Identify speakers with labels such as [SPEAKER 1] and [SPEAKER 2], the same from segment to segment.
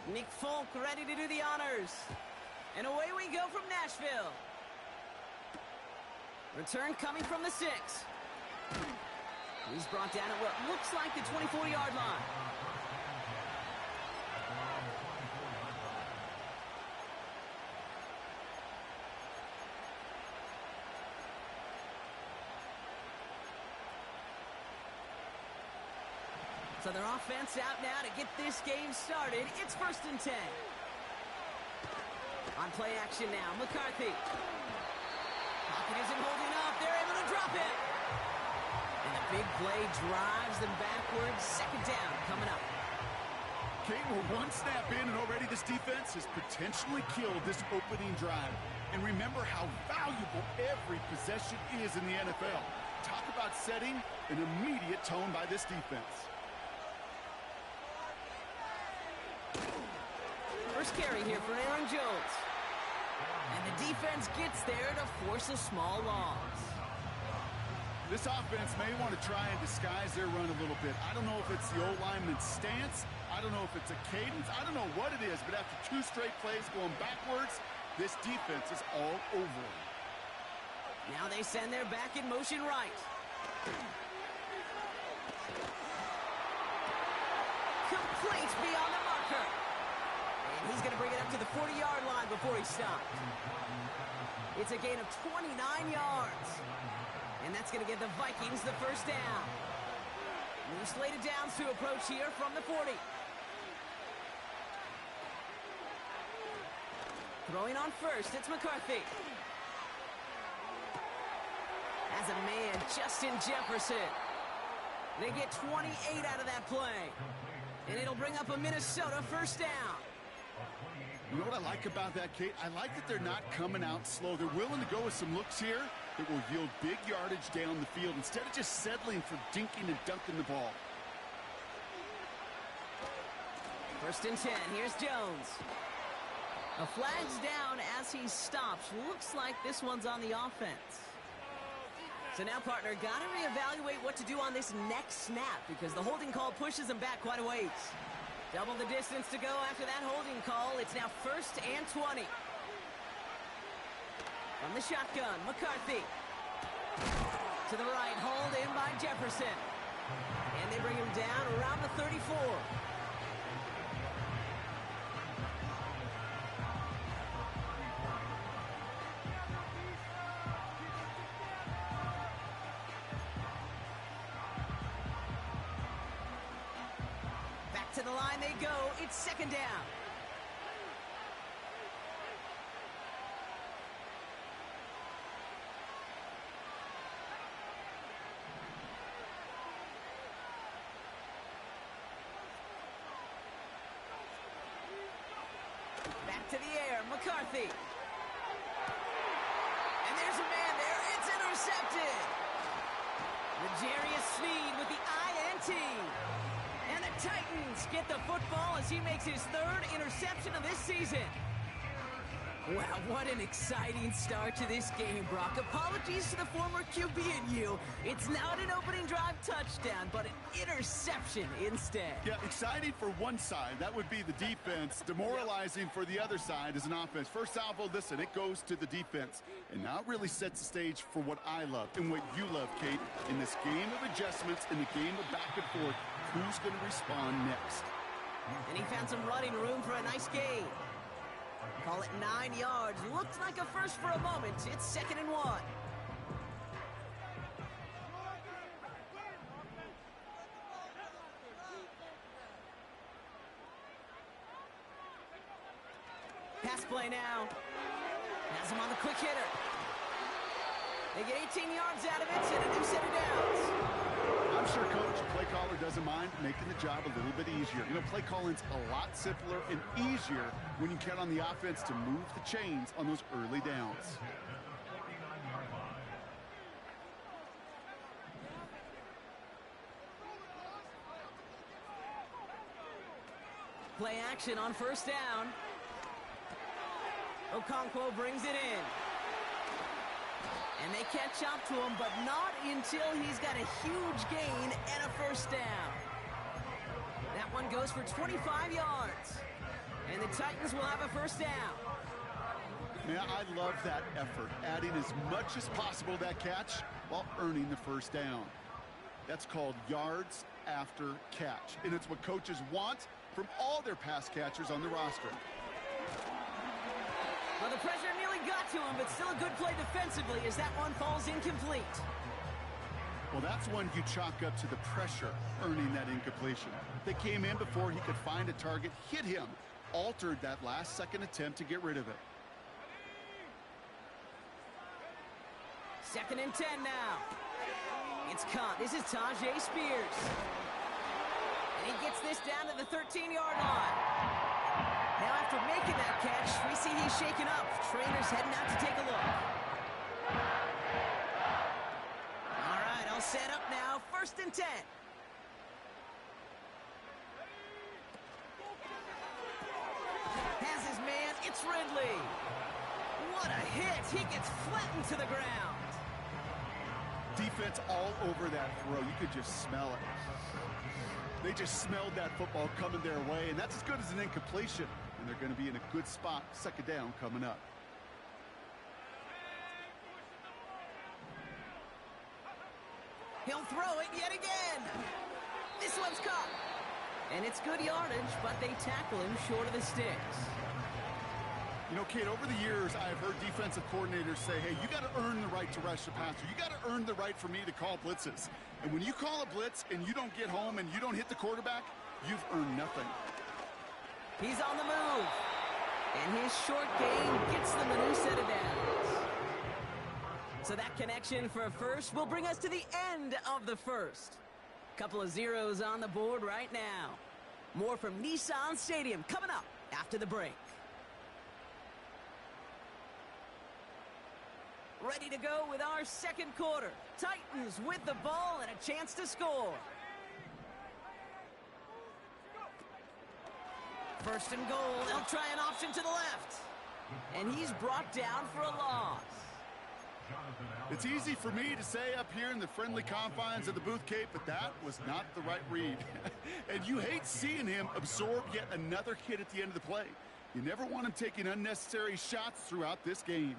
[SPEAKER 1] Nick Folk ready to do the honors. And away we go from Nashville. Return coming from the 6. He's brought down at what looks like the 24-yard line. So their offense out now to get this game started. It's 1st and 10. On play action now, McCarthy. Pocket isn't holding up. They're able to drop it. And the big play drives them backwards. 2nd down coming up.
[SPEAKER 2] Kate, we're one snap in, and already this defense has potentially killed this opening drive. And remember how valuable every possession is in the NFL. Talk about setting an immediate tone by this defense.
[SPEAKER 1] First carry here for Aaron Jones. And the defense gets there to force a small loss.
[SPEAKER 2] This offense may want to try and disguise their run a little bit. I don't know if it's the O-lineman's stance. I don't know if it's a cadence. I don't know what it is, but after 2 straight plays going backwards, this defense is all over them.
[SPEAKER 1] Now they send their back in motion right. Complete beyond the marker. And he's going to bring it up to the 40-yard line before he stopped. It's a gain of 29 yards. And that's going to give the Vikings the 1st down. New slated downs to approach here from the 40. Throwing on first, it's McCarthy. As a man, Justin Jefferson. They get 28 out of that play. And it'll bring up a Minnesota 1st down.
[SPEAKER 2] You know what I like about that, Kate? I like that they're not coming out slow. They're willing to go with some looks here that will yield big yardage down the field instead of just settling for dinking and dunking the ball.
[SPEAKER 1] 1st and 10. Here's Jones. A flag's down as he stops. Looks like this one's on the offense. So now, partner, got to reevaluate what to do on this next snap because the holding call pushes him back quite a ways. Double the distance to go after that holding call. It's now 1st and 20. From the shotgun, McCarthy. To the right, hauled in by Jefferson. And they bring him down around the 34. To the line they go. It's 2nd down. Back to the air, McCarthy. And there's a man there. It's intercepted. L'Jarius Sneed with the INT. And the Titans get the football as he makes his 3rd interception of this season. Wow, what an exciting start to this game, Brock. Apologies to the former QB and you. It's not an opening drive touchdown, but an interception instead.
[SPEAKER 2] Yeah, exciting for one side. That would be the defense. Demoralizing for the other side as an offense. First salvo, listen, it goes to the defense. And now it really sets the stage for what I love and what you love, Kate. In this game of adjustments, in the game of back and forth, who's going to respond next?
[SPEAKER 1] And he found some running room for a nice gain. Call it 9 yards. Looks like a first for a moment. It's 2nd and 1. Pass play now. Has him on the quick hitter. They get 18 yards out of it and a new set of downs.
[SPEAKER 2] I'm sure Coach, play caller doesn't mind making the job a little bit easier. You know, play calling's a lot simpler and easier when you count on the offense to move the chains on those early downs.
[SPEAKER 1] Play action on 1st down. Okonkwo brings it in. And they catch up to him, but not until he's got a huge gain and a 1st down. That one goes for 25 yards. And the Titans will have a first down.
[SPEAKER 2] Man, I love that effort, adding as much as possible to that catch while earning the first down. That's called yards after catch, and it's what coaches want from all their pass catchers on the roster.
[SPEAKER 1] Well, the pressure nearly got to him, but still a good play defensively as that one falls incomplete.
[SPEAKER 2] Well, that's one you chalk up to the pressure earning that incompletion. They came in before he could find a target, hit him, altered that last-second attempt to get rid of it.
[SPEAKER 1] 2nd and 10 now. It's caught. This is Tajay Spears. And he gets this down to the 13-yard line. Now after making that catch, we see he's shaken up. Trainer's heading out to take a look. All right, all set up now. 1st and 10. Has his man. It's Ridley. What a hit. He gets flattened to the ground.
[SPEAKER 2] Defense all over that throw. You could just smell it. They just smelled that football coming their way, and that's as good as an incompletion. And they're going to be in a good spot, 2nd down coming up.
[SPEAKER 1] He'll throw it yet again. This one's caught. And it's good yardage, but they tackle him short of the sticks.
[SPEAKER 2] You know, Kate, over the years, I've heard defensive coordinators say, hey, you got to earn the right to rush the passer. You got to earn the right for me to call blitzes. And when you call a blitz and you don't get home and you don't hit the quarterback, you've earned nothing.
[SPEAKER 1] He's on the move. And his short game gets them a new set of downs. So that connection for a first will bring us to the end of the first. Couple of zeros on the board right now. More from Nissan Stadium coming up after the break. Ready to go with our 2nd quarter. Titans with the ball and a chance to score. 1st and goal. They'll try an option to the left. And he's brought down for a loss.
[SPEAKER 2] It's easy for me to say up here in the friendly confines of the booth, Kate, but that was not the right read. And you hate seeing him absorb yet another hit at the end of the play. You never want him taking unnecessary shots throughout this game.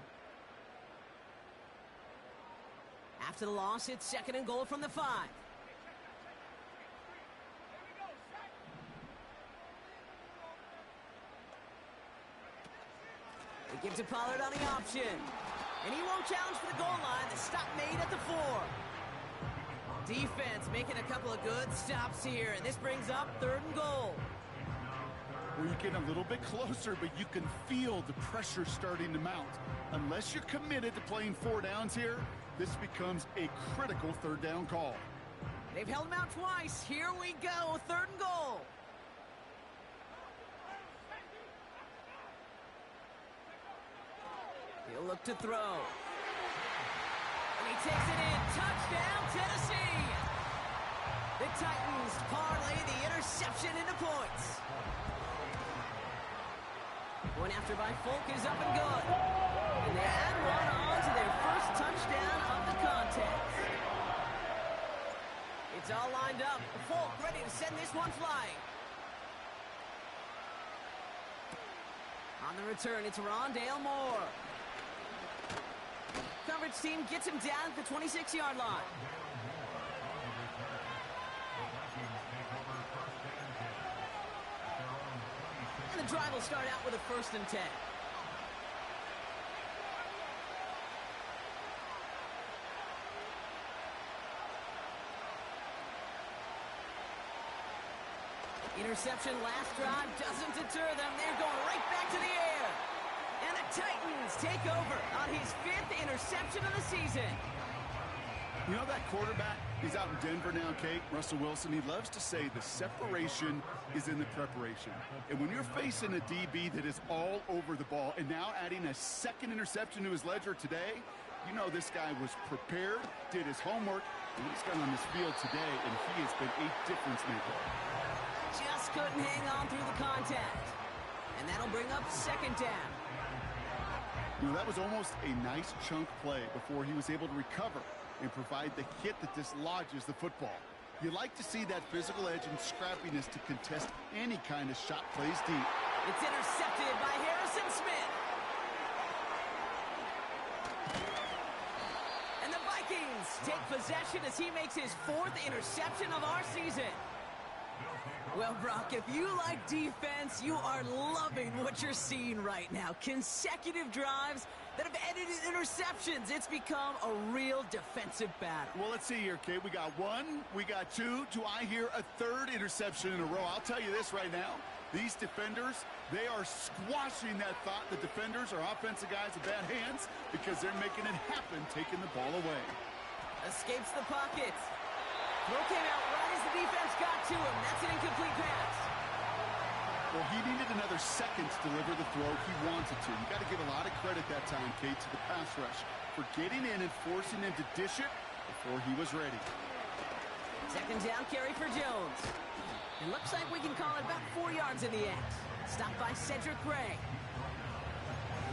[SPEAKER 1] After the loss, it's 2nd and goal from the 5. They give to Pollard on the option. And he won't challenge for the goal line. The stop made at the 4. Defense making a couple of good stops here. And this brings up 3rd and goal.
[SPEAKER 2] Well, you get a little bit closer, but you can feel the pressure starting to mount. Unless you're committed to playing 4 downs here, this becomes a critical 3rd down call.
[SPEAKER 1] They've held him out twice. Here we go. 3rd and goal. He'll look to throw. And he takes it in. Touchdown, Tennessee. The Titans parlay the interception into points. One after by Folk is up and good. And they add one on to their first touchdown of the contest. It's all lined up. Folk ready to send this one flying. On the return, it's Rondale Moore. Coverage team gets him down at the 26-yard line. And the drive will start out with a 1st and 10. Interception last drive doesn't deter them. They're going right back to the air. And the Titans take over on his 5th interception of the season.
[SPEAKER 2] You know that quarterback? He's out in Denver now, Kate. Russell Wilson, he loves to say the separation is in the preparation. And when you're facing a DB that is all over the ball and now adding a 2nd interception to his ledger today, you know this guy was prepared, did his homework, and he's gone on this field today, and he has been a difference maker.
[SPEAKER 1] Just couldn't hang on through the contact. And that'll bring up 2nd down.
[SPEAKER 2] You know, that was almost a nice chunk play before he was able to recover and provide the hit that dislodges the football. You like to see that physical edge and scrappiness to contest any kind of shot plays deep.
[SPEAKER 1] It's intercepted by Harrison Smith. And the Vikings take possession as he makes his 4th interception of our season. Well, Brock, if you like defense, you are loving what you're seeing right now. Consecutive drives that have ended in interceptions. It's become a real defensive battle.
[SPEAKER 2] Well, let's see here, Kate. We got 1, we got 2. Do I hear a 3rd interception in a row? I'll tell you this right now. These defenders, they are squashing that thought. The defenders are offensive guys with bad hands because they're making it happen, taking the ball away.
[SPEAKER 1] Escapes the pocket. Throw came out right as the defense got to him. That's an incomplete pass.
[SPEAKER 2] Well, he needed another second to deliver the throw he wanted to. You got to give a lot of credit that time, Kate, to the pass rush for getting in and forcing him to dish it before he was ready.
[SPEAKER 1] 2nd down carry for Jones. It looks like we can call it about 4 yards in the end. Stopped by Cedric Gray.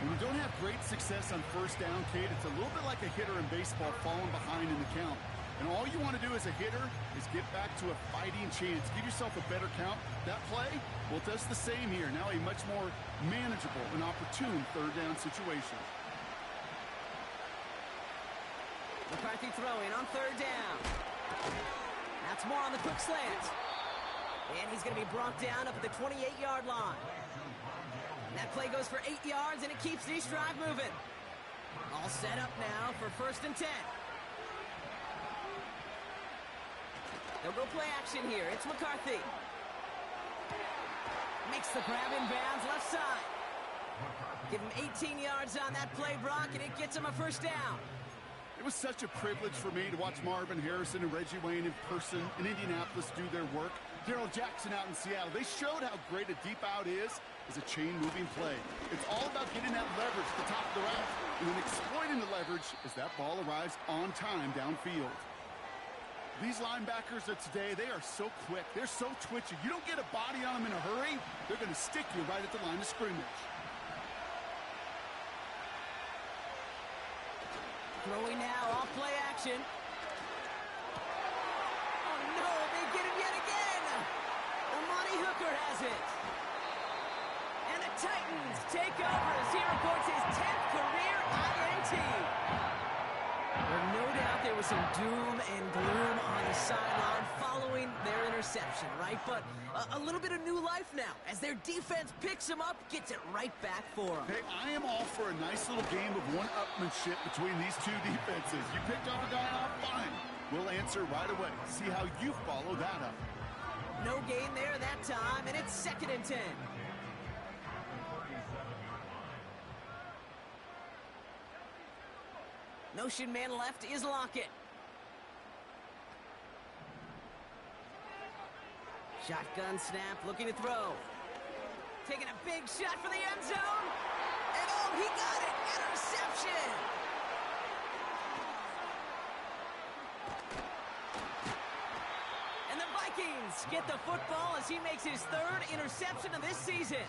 [SPEAKER 2] When you don't have great success on 1st down, Kate, it's a little bit like a hitter in baseball falling behind in the count. And all you want to do as a hitter is get back to a fighting chance. Give yourself a better count. That play, well, it does the same here. Now a much more manageable and opportune 3rd down situation.
[SPEAKER 1] McCarthy throwing on 3rd down. That's more on the quick slant. And he's going to be brought down up at the 28-yard line. And that play goes for 8 yards, and it keeps this drive moving. All set up now for 1st and 10. They'll go play action here. It's McCarthy. Makes the grab in bounds left side. Give him 18 yards on that play, Brock, and it gets him a 1st down.
[SPEAKER 2] It was such a privilege for me to watch Marvin Harrison and Reggie Wayne in person in Indianapolis do their work. Darrell Jackson out in Seattle. They showed how great a deep out is as a chain-moving play. It's all about getting that leverage at the top of the route and then exploiting the leverage as that ball arrives on time downfield. These linebackers of today, they are so quick. They're so twitchy. You don't get a body on them in a hurry, they're going to stick you right at the line of scrimmage.
[SPEAKER 1] Throwing now, off play action. Oh no, they get him yet again. Amani Hooker has it. And the Titans take over as he records his 10th career INT. Well, no doubt there was some doom and gloom on the sideline following their interception, right? But a little bit of new life now as their defense picks him up, gets it right back for him.
[SPEAKER 2] Hey, I am all for a nice little game of one-upmanship between these two defenses. You picked off a guy off, fine. We'll answer right away. See how you follow that up.
[SPEAKER 1] No gain there that time, and it's 2nd and 10. Notion man left is Lockett. Shotgun snap, looking to throw. Taking a big shot for the end zone. And oh, he got it! Interception! And the Vikings get the football as he makes his 3rd interception of this season.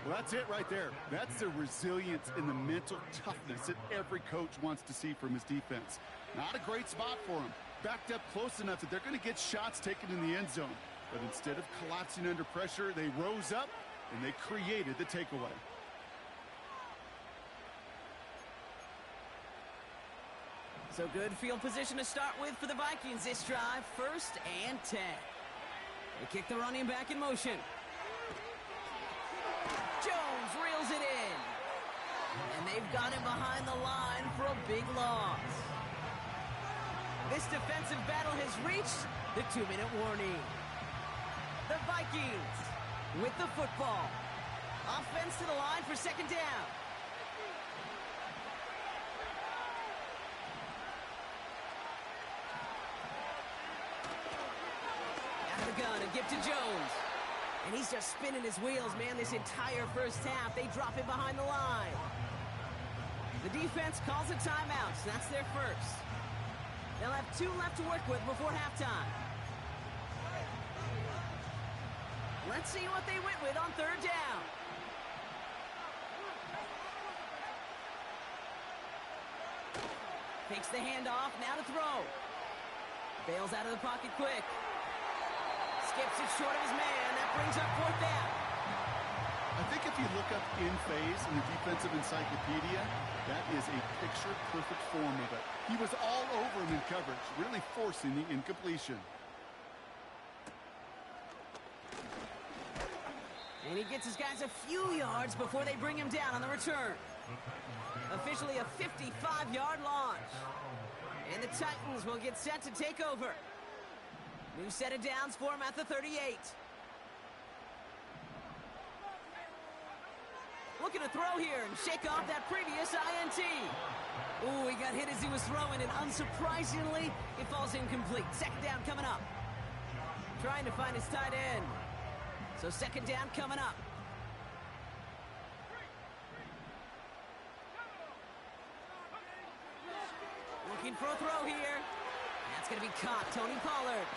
[SPEAKER 2] Well, that's it right there. That's the resilience and the mental toughness that every coach wants to see from his defense. Not a great spot for him. Backed up close enough that they're going to get shots taken in the end zone. But instead of collapsing under pressure, they rose up and they created the takeaway.
[SPEAKER 1] So good field position to start with for the Vikings this drive. 1st and 10. They kick the running back in motion. Jones reels it in. And they've got him behind the line for a big loss. This defensive battle has reached the 2-minute warning. The Vikings with the football. Offense to the line for 2nd down. Out of the gun, a gift to Jones. And he's just spinning his wheels, man, this entire 1st half. They drop him behind the line. The defense calls a timeout, so that's their 1st. They'll have 2 left to work with before halftime. Let's see what they went with on 3rd down. Takes the handoff, now to throw. Bails out of the pocket quick. Skips it short of his man. That brings up 4th down.
[SPEAKER 2] I think if you look up in phase in the defensive encyclopedia, that is a picture-perfect form of it. He was all over him in coverage, really forcing the incompletion.
[SPEAKER 1] And he gets his guys a few yards before they bring him down on the return. Officially a 55-yard launch. And the Titans will get set to take over. New set of downs for him at the 38. Looking to throw here and shake off that previous INT. Ooh, he got hit as he was throwing, and unsurprisingly, it falls incomplete. Second down coming up. Trying to find his tight end. So second down coming up. Looking for a throw here. That's going to be caught. Tony Pollard.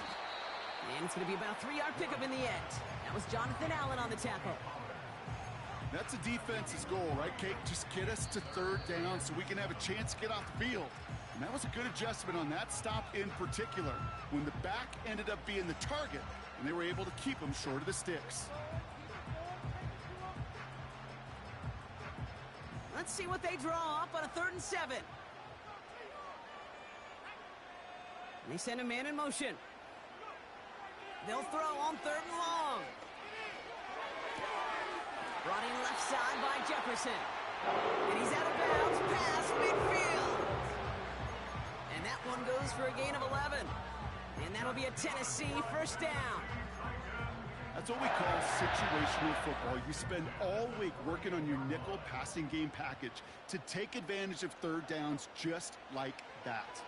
[SPEAKER 1] And it's going to be about a 3-yard pickup in the end. That was Jonathan Allen on the tackle.
[SPEAKER 2] That's a defense's goal, right, Kate? Just get us to third down so we can have a chance to get off the field. And that was a good adjustment on that stop in particular, when the back ended up being the target, and they were able to keep him short of the sticks.
[SPEAKER 1] Let's see what they draw up on a 3rd and 7. They send a man in motion. They'll throw on 3rd and long. Brought in left side by Jefferson. And he's out of bounds past midfield. And that one goes for a gain of 11. And that'll be a Tennessee first down.
[SPEAKER 2] That's what we call situational football. You spend all week working on your nickel passing game package to take advantage of third downs just like that.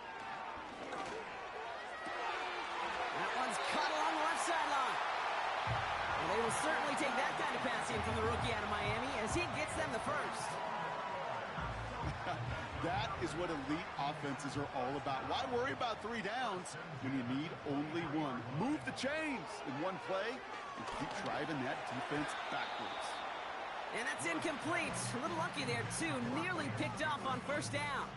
[SPEAKER 1] That one's cut along the left sideline. And they will certainly take that kind of passing from the rookie out of Miami as he gets them the first.
[SPEAKER 2] That is what elite offenses are all about. Why worry about 3 downs when you need only one? Move the chains in one play and keep driving that defense backwards.
[SPEAKER 1] And that's incomplete. A little lucky there, too. Nearly picked off on first down.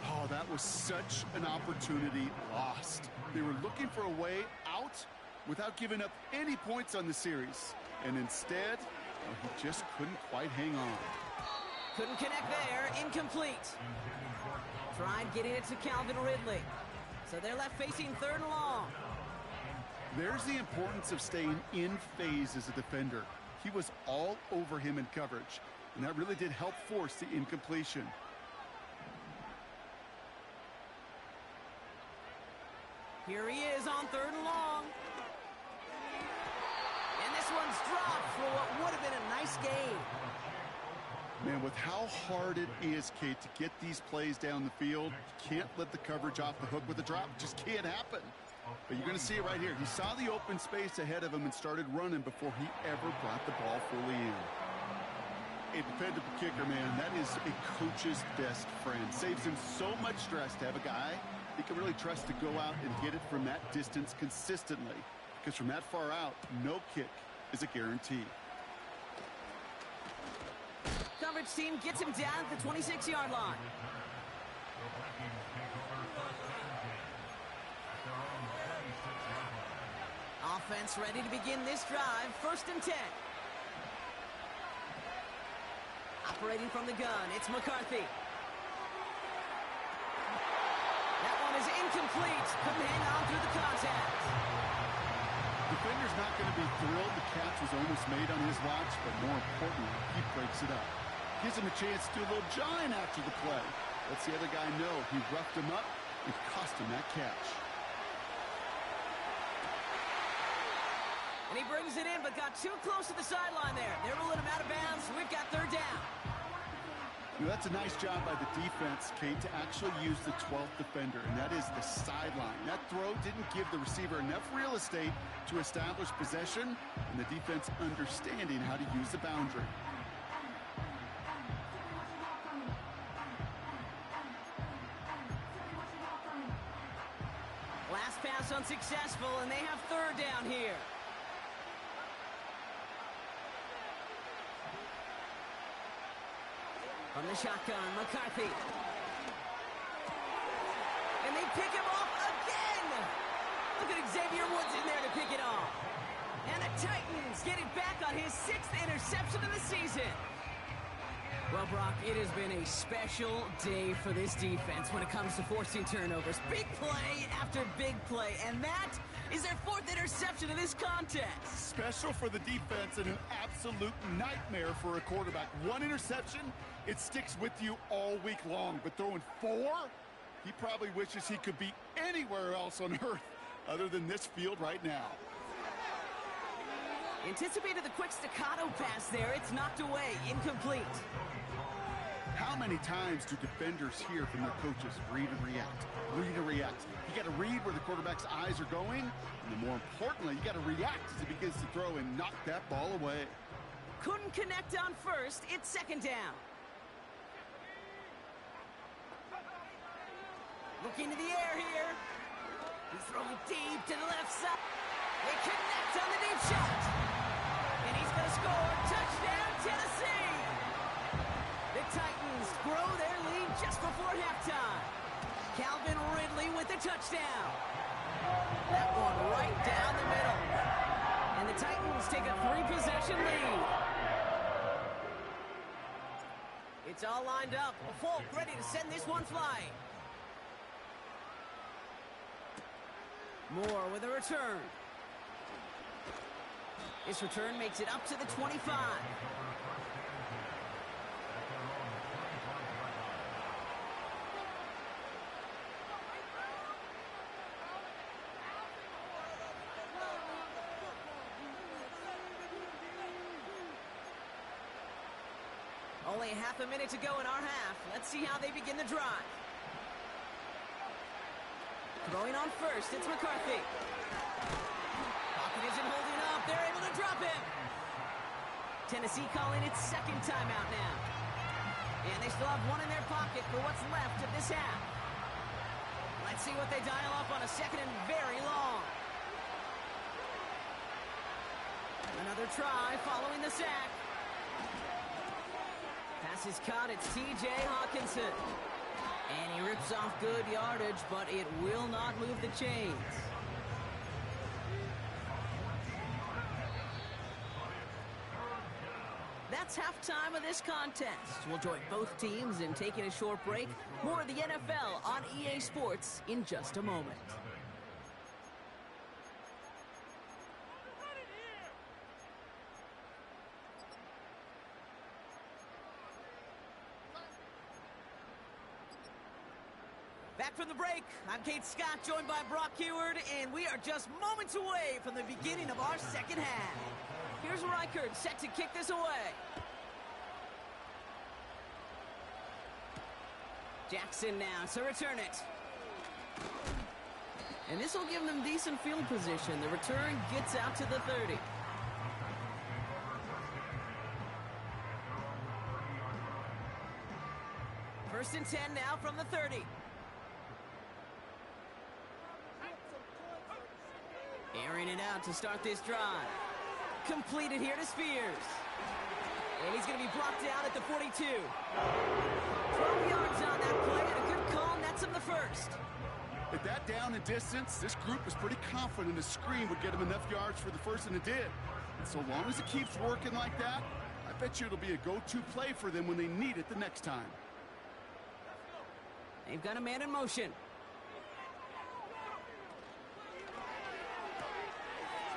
[SPEAKER 2] Oh, that was such an opportunity lost. They were looking for a way out without giving up any points on the series. And instead, well, he just couldn't quite hang on.
[SPEAKER 1] Couldn't connect there. Incomplete. Tried getting it to Calvin Ridley. So they're left facing 3rd and long.
[SPEAKER 2] There's the importance of staying in phase as a defender. He was all over him in coverage, and that really did help force the incompletion.
[SPEAKER 1] Here he is on 3rd and long. And this one's dropped for what would have been a nice gain.
[SPEAKER 2] Man, with how hard it is, Kate, to get these plays down the field, you can't let the coverage off the hook with a drop. It just can't happen. But you're going to see it right here. He saw the open space ahead of him and started running before he ever brought the ball fully in. A dependable kicker, man, that is a coach's best friend. Saves him so much stress to have a guy he can really trust to go out and hit it from that distance consistently. Because from that far out, no kick is a guarantee.
[SPEAKER 1] Coverage team gets him down at the 26-yard line. Offense ready to begin this drive. 1st and 10. Operating from the gun, it's McCarthy. That one is incomplete. Couldn't hang on through the contact.
[SPEAKER 2] Defender's not going to be thrilled the catch was almost made on his watch, but more importantly, he breaks it up. Gives him a chance to do a little jawing after the play. Lets the other guy know he roughed him up and cost him that catch.
[SPEAKER 1] And he brings it in, but got too close to the sideline there. They're ruling him out of bounds. We've got 3rd down.
[SPEAKER 2] You know, that's a nice job by the defense, Kate, to actually use the 12th defender, and that is the sideline. That throw didn't give the receiver enough real estate to establish possession, and the defense understanding how to use the boundary.
[SPEAKER 1] Last pass unsuccessful, and they have 3rd down here. From the shotgun, McCarthy. And they pick him off again! Look at Xavier Woods in there to pick it off. And the Titans Titans getting back on his 6th interception of the season. Well, Brock, it has been a special day for this defense when it comes to forcing turnovers. Big play after big play, and that is their 4th interception of this contest.
[SPEAKER 2] Special for the defense and an absolute nightmare for a quarterback. 1 interception, it sticks with you all week long, but throwing 4, he probably wishes he could be anywhere else on earth other than this field right now.
[SPEAKER 1] Anticipated the quick staccato pass there. It's knocked away, incomplete.
[SPEAKER 2] How many times do defenders hear from their coaches, read and react, read and react? You got to read where the quarterback's eyes are going, and then more importantly, you got to react as he begins to throw and knock that ball away.
[SPEAKER 1] Couldn't connect on first. It's 2nd down. Looking to the air here. He's throwing deep to the left side. They connect on the deep shot. And he's going to score. Touchdown, Tennessee. The Titans grow their lead just before halftime. Calvin Ridley with the touchdown. That one right down the middle. And the Titans take a 3-possession lead. It's all lined up. Folk ready to send this one flying. Moore with a return. This return makes it up to the 25. Only half a minute to go in our half. Let's see how they begin the drive. Throwing on first, it's McCarthy. Pocket isn't holding up. They're able to drop him. Tennessee calling its 2nd timeout now. And they still have 1 in their pocket for what's left of this half. Let's see what they dial up on a 2nd and very long. Another try following the sack. Pass is caught. It's T.J. Hawkinson. And he rips off good yardage, but it will not move the chains. That's halftime of this contest. We'll join both teams in taking a short break. More of the NFL on EA Sports in just a moment. Back from the break, I'm Kate Scott, joined by Brock Heward, and we are just moments away from the beginning of our 2nd half. Here's Reichert, set to kick this away. Jackson now to return it. And this will give them decent field position. The return gets out to the 30. First and 10 now from the 30. Airing it out to start this drive. Completed here to Spears. And he's going to be brought down at the 42. 12 yards on that play, and a good call nets him the first.
[SPEAKER 2] At that down and distance, this group was pretty confident a screen would get him enough yards for the first, and it did. And so long as it keeps working like that, I bet you it'll be a go-to play for them when they need it the next time.
[SPEAKER 1] They've got a man in motion.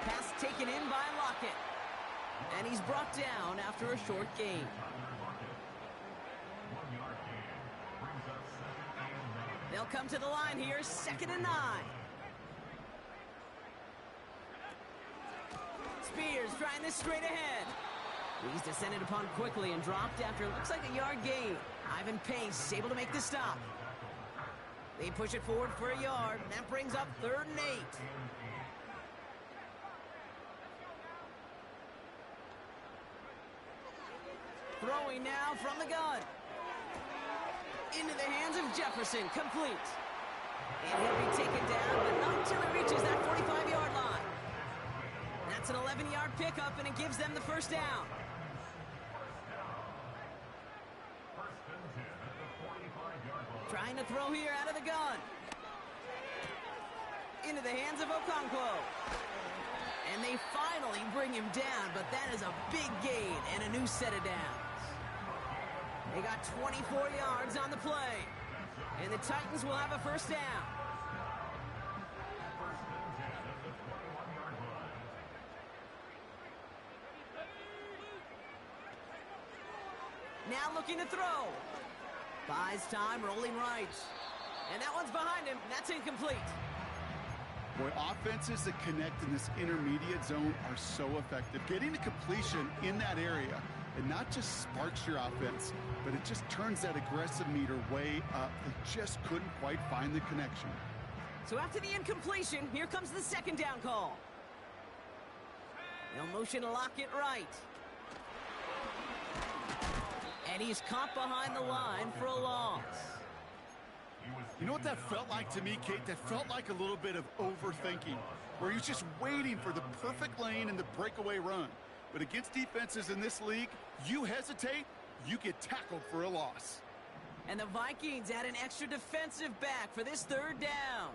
[SPEAKER 1] Pass taken in by Lockett. And he's brought down after a short gain. They'll come to the line here, 2nd and 9. Spears trying this straight ahead. He's descended upon quickly and dropped after it looks like a yard gain. Ivan Pace able to make the stop. They push it forward for a yard. That brings up 3rd and 8. Throwing now from the gun. Into the hands of Jefferson, complete. And he'll be taken down, but not until he reaches that 45-yard line. That's an 11-yard pickup, and it gives them the first down. Trying to throw here out of the gun. Into the hands of Okonkwo. And they finally bring him down, but that is a big gain and a new set of downs. They got 24 yards on the play, and the Titans will have a first down. Now looking to throw. Buys time, rolling right. And that one's behind him. That's incomplete.
[SPEAKER 2] Boy, offenses that connect in this intermediate zone are so effective. Getting a completion in that area, it not just sparks your offense, but it just turns that aggressive meter way up. They just couldn't quite find the connection.
[SPEAKER 1] So after the incompletion, here comes the second down call. They'll motion to lock it right. And he's caught behind the line for a loss.
[SPEAKER 2] You know what that felt like to me, Kate? That felt like a little bit of overthinking, where he was just waiting for the perfect lane and the breakaway run. But against defenses in this league, you hesitate, you get tackled for a loss.
[SPEAKER 1] And the Vikings add an extra defensive back for this third down.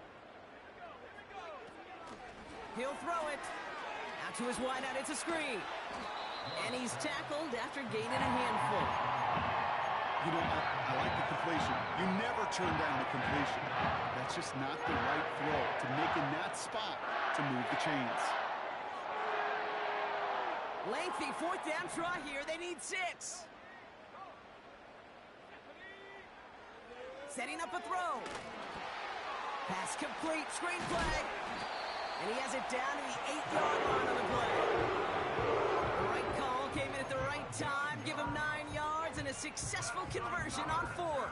[SPEAKER 1] He'll throw it. Out to his wideout, it's a screen. And he's tackled after gaining a handful.
[SPEAKER 2] You know, I like the completion. You never turn down a completion. That's just not the right throw to make in that spot to move the chains.
[SPEAKER 1] Lengthy fourth down try here. They need 6. Setting up a throw. Pass complete. Screen flag. And he has it down to the 8-yard line on the play. The right call came in at the right time. Give him 9 yards and a successful conversion on 4.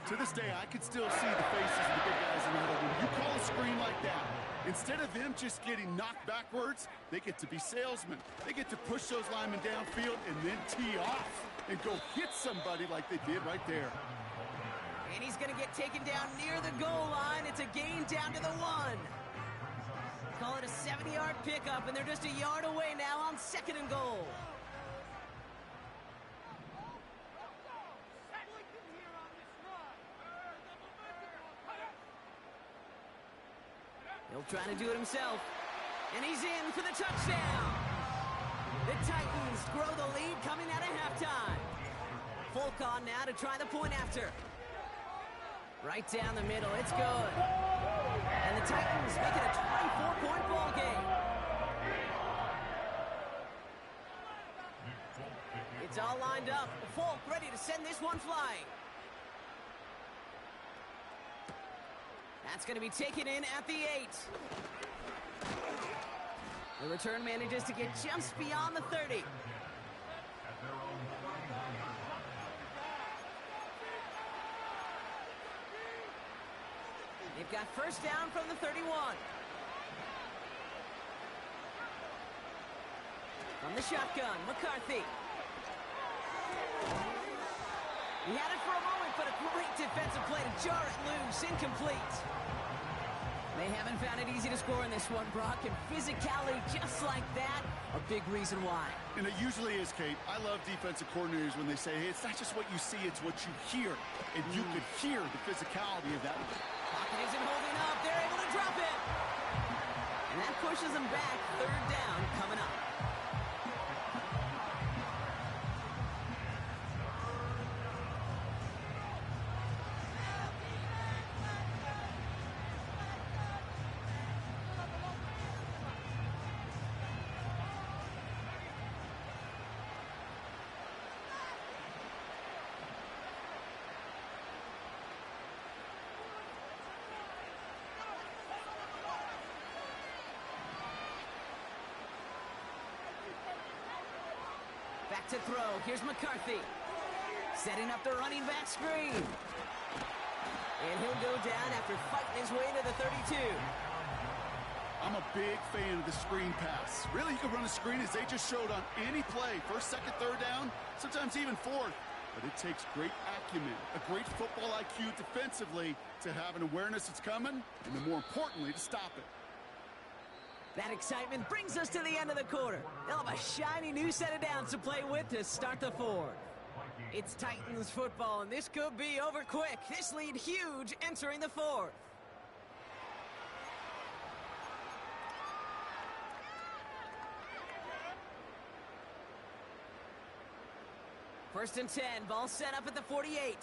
[SPEAKER 2] To this day, I can still see the faces of the big guys in the huddle. When you call a screen like that, instead of them just getting knocked backwards, they get to be salesmen. They get to push those linemen downfield and then tee off and go hit somebody like they did right there.
[SPEAKER 1] And he's going to get taken down near the goal line. It's a gain down to the 1. Call it a 70-yard pickup, and they're just a yard away now on 2nd and goal. He'll try to do it himself. And he's in for the touchdown. The Titans grow the lead coming out of halftime. Folk on now to try the point after. Right down the middle. It's good. And the Titans make it a 24-point ball game. It's all lined up. Folk ready to send this one flying. That's going to be taken in at the 8. The return manages to get just beyond the 30. They've got first down from the 31. From the shotgun, McCarthy. He had it for a moment, but a great defensive play to jar it loose. Incomplete. They haven't found it easy to score in this one, Brock, and physicality just like that, a big reason why.
[SPEAKER 2] And it usually is, Kate. I love defensive coordinators when they say, hey, it's not just what you see, it's what you hear. And you could hear the physicality of that.
[SPEAKER 1] Pocket isn't holding up. They're able to drop it. And that pushes them back. Third down coming up. Back to throw. Here's McCarthy. Setting up the running back screen. And he'll go down after fighting his way to the 32.
[SPEAKER 2] I'm a big fan of the screen pass. Really, you can run a screen as they just showed on any play. First, second, third down, sometimes even fourth. But it takes great acumen, a great football IQ defensively to have an awareness it's coming, and then more importantly, to stop it.
[SPEAKER 1] That excitement brings us to the end of the quarter. They'll have a shiny new set of downs to play with to start the 4th. It's Titans football, and this could be over quick. This lead huge entering the 4th. First and 10, ball set up at the 48.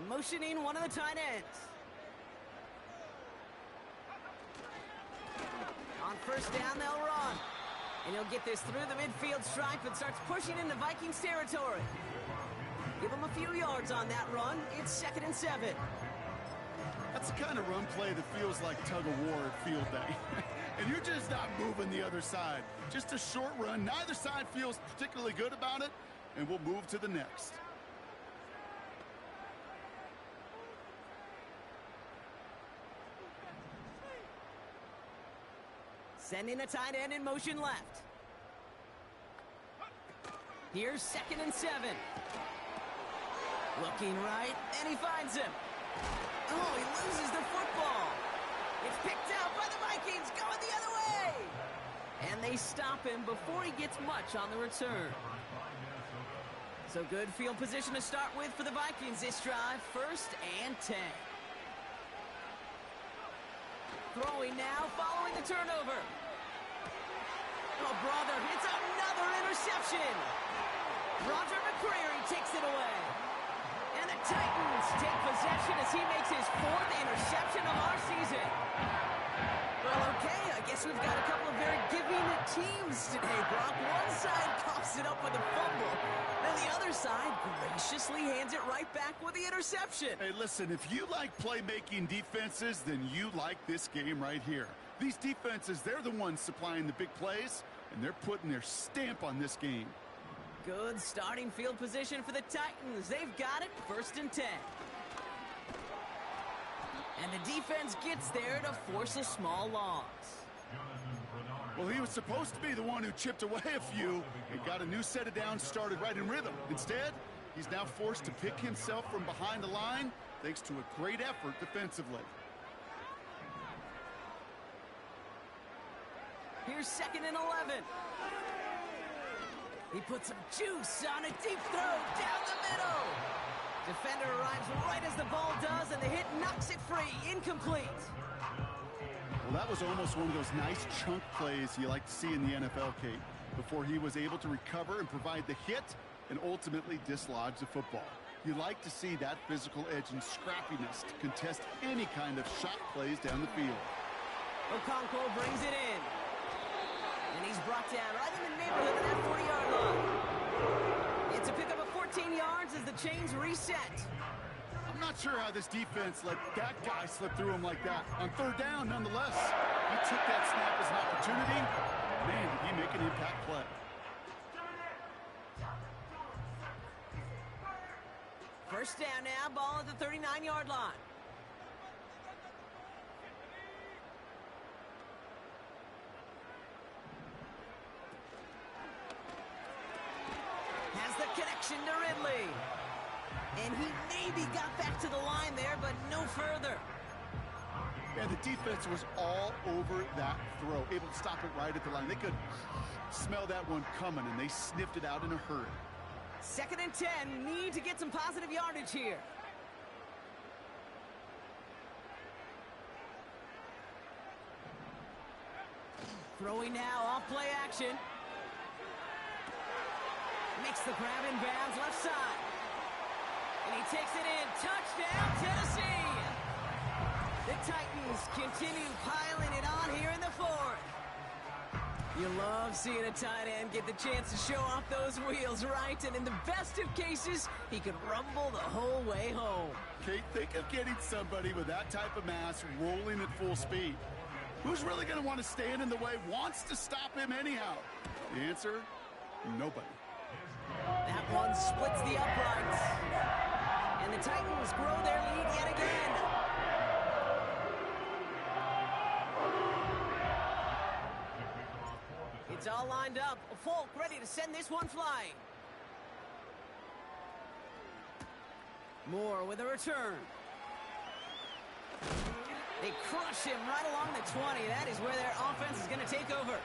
[SPEAKER 1] Motioning one of the tight ends. On first down, they'll run. And he'll get this through the midfield stripe and starts pushing into Vikings territory. Give him a few yards on that run. It's 2nd and 7.
[SPEAKER 2] That's the kind of run play that feels like tug-of-war at field day. And you're just not moving the other side. Just a short run. Neither side feels particularly good about it, and we'll move to the next.
[SPEAKER 1] Sending the tight end in motion left. Here's 2nd and 7. Looking right, and he finds him. Oh, he loses the football. It's picked out by the Vikings, going the other way. And they stop him before he gets much on the return. So good field position to start with for the Vikings this drive, 1st and 10. Throwing now, following the turnover. Oh, brother, it's another interception. Roger McCreary takes it away. And the Titans take possession as he makes his 4th interception of our season. Well, okay, I guess we've got a couple of very giving teams today, Brock. One side coughs it up with a fumble, then the other side graciously hands it right back with the interception.
[SPEAKER 2] Hey, listen, if you like playmaking defenses, then you like this game right here. These defenses, they're the ones supplying the big plays, and they're putting their stamp on this game.
[SPEAKER 1] Good starting field position for the Titans. They've got it, 1st and 10. And the defense gets there to force a small loss.
[SPEAKER 2] Well, he was supposed to be the one who chipped away a few and got a new set of downs started right in rhythm. Instead, he's now forced to pick himself from behind the line thanks to a great effort defensively.
[SPEAKER 1] Here's 2nd and 11. He puts some juice on a deep throw down the middle. Defender arrives right as the ball does, and the hit knocks it free. Incomplete.
[SPEAKER 2] Well, that was almost one of those nice chunk plays you like to see in the NFL, Kate, before he was able to recover and provide the hit and ultimately dislodge the football. You like to see that physical edge and scrappiness to contest any kind of shot plays down the field.
[SPEAKER 1] Okonkwo brings it in. And he's brought down right in the neighborhood of that 40-yard line. It's a pickup of 14 yards as the chains reset.
[SPEAKER 2] I'm not sure how this defense let that guy slip through him like that. On 3rd down, nonetheless, he took that snap as an opportunity. Man, did he make an impact play.
[SPEAKER 1] First down now, ball at the 39-yard line. Has the connection to Ridley. And he maybe got back to the line there, but no further.
[SPEAKER 2] And the defense was all over that throw, able to stop it right at the line. They could smell that one coming, and they sniffed it out in a hurry.
[SPEAKER 1] 2nd and 10, need to get some positive yardage here. Throwing now, off play action. Makes the grab in bounds, left side. And he takes it in. Touchdown, Tennessee! The Titans continue piling it on here in the 4th. You love seeing a tight end get the chance to show off those wheels, right? And in the best of cases, he could rumble the whole way home.
[SPEAKER 2] Kate, think of getting somebody with that type of mass rolling at full speed. Who's really going to want to stand in the way, wants to stop him anyhow? The answer, nobody.
[SPEAKER 1] That one splits the uprights. And the Titans grow their lead yet again. It's all lined up. Folk ready to send this one flying. Moore with a return. They crush him right along the 20. That is where their offense is going to take over.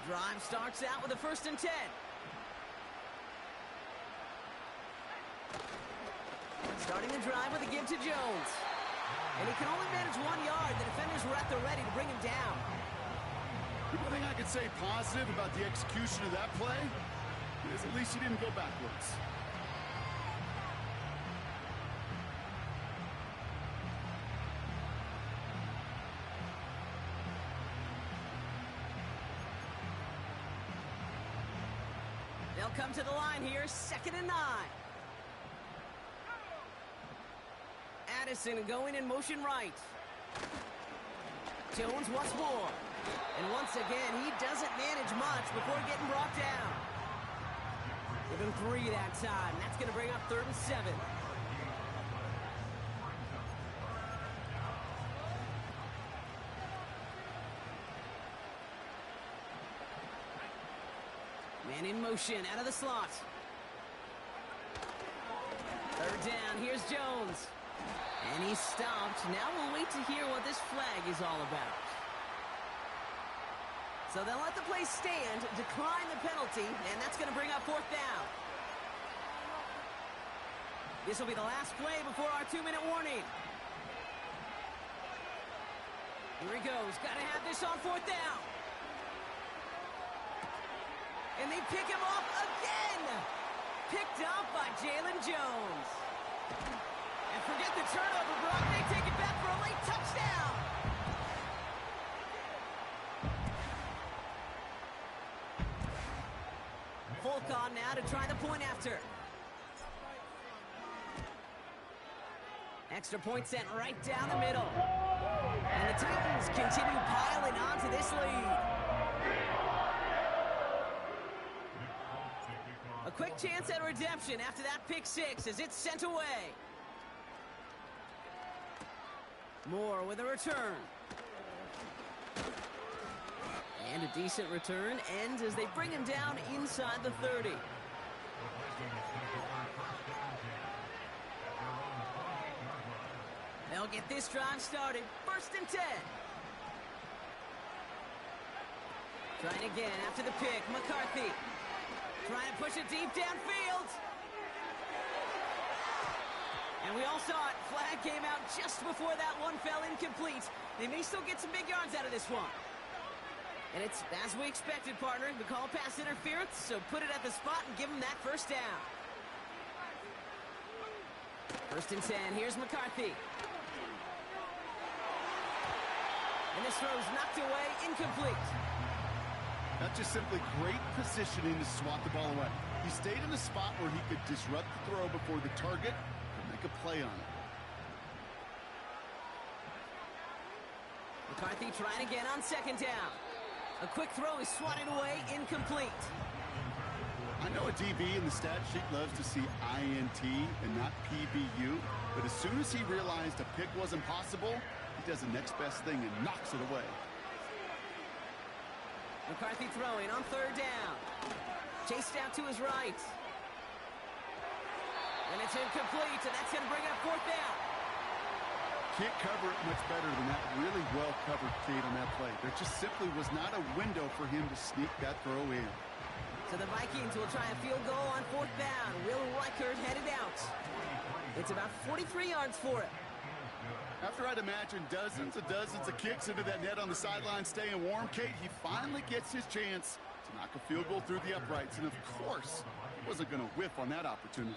[SPEAKER 1] Drive starts out with a 1st and 10. Starting the drive with a give to Jones. And he can only manage 1 yard. The defenders were at the ready to bring him down.
[SPEAKER 2] The one thing I could say positive about the execution of that play is at least he didn't go backwards.
[SPEAKER 1] They'll come to the line here, 2nd and 9. Addison going in motion right. Jones once more. And once again, he doesn't manage much before getting brought down. Give him 3 that time. That's going to bring up 3rd and 7. Man in motion out of the slot. 3rd down. Here's Jones. And he's stopped. Now we'll wait to hear what this flag is all about. So they'll let the play stand, decline the penalty, and that's going to bring up 4th down. This will be the last play before our 2-minute warning. Here he goes. Got to have this on 4th down. And they pick him off again. Picked up by Jalen Jones. And forget the turnover, Brock. They take it back for a late touchdown. Folk on now to try the point after. Extra point sent right down the middle. And the Titans continue piling on to this lead. A quick chance at redemption after that pick 6 as it's sent away. Moore with a return. And a decent return ends as they bring him down inside the 30. They'll get this drive started. 1st and 10. Trying again after the pick. McCarthy trying to push it deep downfield. And we all saw it. Flag came out just before that one fell incomplete. They may still get some big yards out of this one. And it's as we expected, partner. We call pass interference, so put it at the spot and give them that 1st down. 1st and 10. Here's McCarthy. And this throw's knocked away, incomplete.
[SPEAKER 2] That's just simply great positioning to swat the ball away. He stayed in a spot where he could disrupt the throw before the target and make a play on it.
[SPEAKER 1] McCarthy trying again on 2nd down. A quick throw is swatted away, incomplete.
[SPEAKER 2] I know a DB in the stat sheet loves to see INT and not PBU, but as soon as he realized a pick wasn't possible, he does the next best thing and knocks it away.
[SPEAKER 1] McCarthy throwing on 3rd down. Chased out to his right. And it's incomplete, and that's going to bring up 4th down.
[SPEAKER 2] Can't cover it much better than that. Really well covered, Kate, on that play. There just simply was not a window for him to sneak that throw in.
[SPEAKER 1] So the Vikings will try a field goal on 4th down. Will Reichert headed out. It's about 43 yards for it.
[SPEAKER 2] After I'd imagine dozens of kicks into that net on the sideline staying warm, Kate, he finally gets his chance to knock a field goal through the uprights. And of course, he wasn't going to whiff on that opportunity.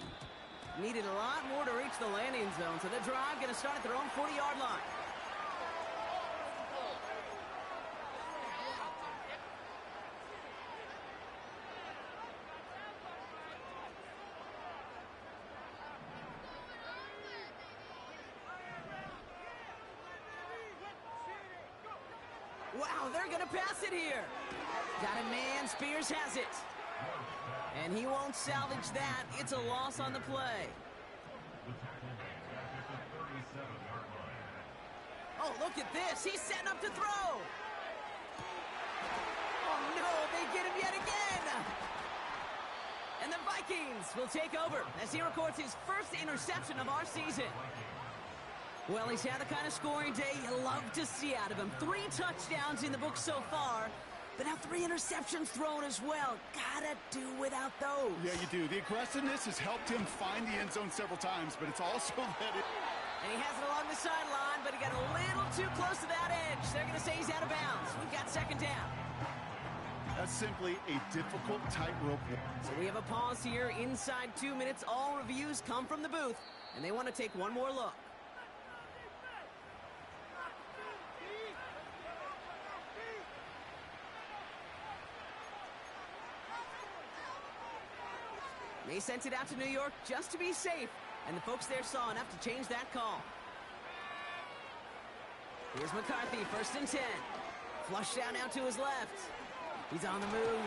[SPEAKER 1] Needed a lot more to reach the landing zone, so the drive going to start at their own 40-yard line. Wow, they're going to pass it here. Got a man, Spears has it. And he won't salvage that. It's a loss on the play. Oh, look at this. He's setting up to throw. Oh, no, they get him yet again. And the Vikings will take over as he records his 1st interception of our season. Well, he's had the kind of scoring day you love to see out of him. 3 touchdowns in the book so far. But now 3 interceptions thrown as well. Gotta do without those.
[SPEAKER 2] Yeah, you do. The aggressiveness has helped him find the end zone several times, but it's also let it.
[SPEAKER 1] And he has it along the sideline, but he got a little too close to that edge. They're going to say he's out of bounds. We've got second down.
[SPEAKER 2] That's simply a difficult tightrope.
[SPEAKER 1] So we have a pause here inside 2 minutes. All reviews come from the booth, and they want to take one more look. They sent it out to New York just to be safe, and the folks there saw enough to change that call. Here's McCarthy, 1st and 10. Flush down out to his left. He's on the move.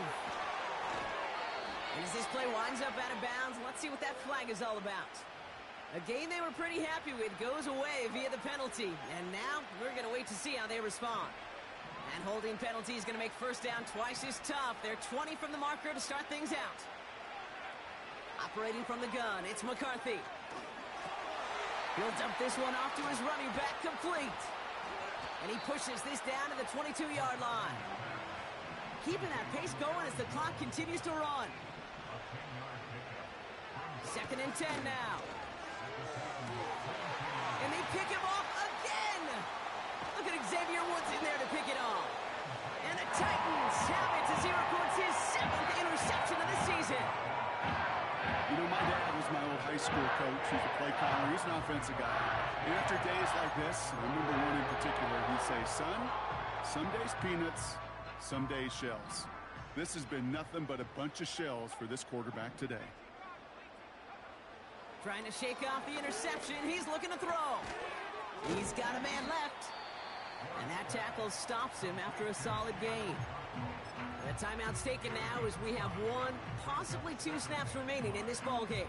[SPEAKER 1] And as this play winds up out of bounds, let's see what that flag is all about. A game they were pretty happy with goes away via the penalty, and now we're going to wait to see how they respond. And holding penalty is going to make first down twice as tough. They're 20 from the marker to start things out. Operating from the gun, it's McCarthy. He'll dump this one off to his running back, complete. And he pushes this down to the 22-yard line. Keeping that pace going as the clock continues to run. 2nd and 10 now. And they pick him off again. Look at Xavier Woods in there to pick it off. And the Titans have it as he records his 7th interception of the season.
[SPEAKER 2] You know, my dad was my old high school coach. He's a play caller. He's an offensive guy. And after days like this, I remember one in particular, he'd say, son, some days peanuts, some days shells. This has been nothing but a bunch of shells for this quarterback today.
[SPEAKER 1] Trying to shake off the interception. He's looking to throw. He's got a man left. And that tackle stops him after a solid gain. The timeout's taken now as we have 1, possibly 2 snaps remaining in this ball game.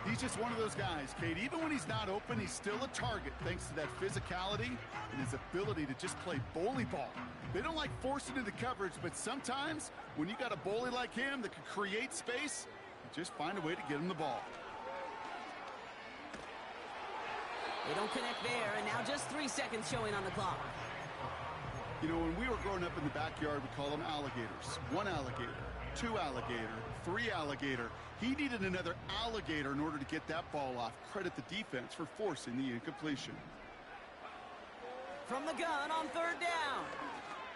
[SPEAKER 2] He's just one of those guys, Kate. Even when he's not open, he's still a target thanks to that physicality and his ability to just play bully ball. They don't like forcing into coverage, but sometimes when you got a bully like him that can create space, you just find a way to get him the ball.
[SPEAKER 1] They don't connect there, and now just 3 seconds showing on the clock.
[SPEAKER 2] You know, when we were growing up in the backyard, we call them alligators. 1 alligator, 2 alligator, 3 alligator. He needed another alligator in order to get that ball off. Credit the defense for forcing the incompletion.
[SPEAKER 1] From the gun on 3rd down.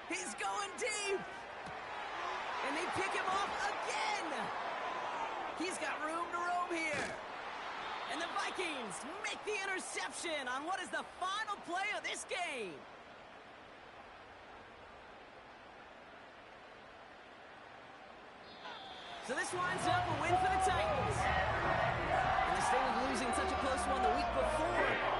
[SPEAKER 1] He's going deep. And they pick him off again. He's got room to roam here. And the Vikings make the interception on what is the final play of this game. So this winds up a win for the Titans. And instead of losing such a close one the week before,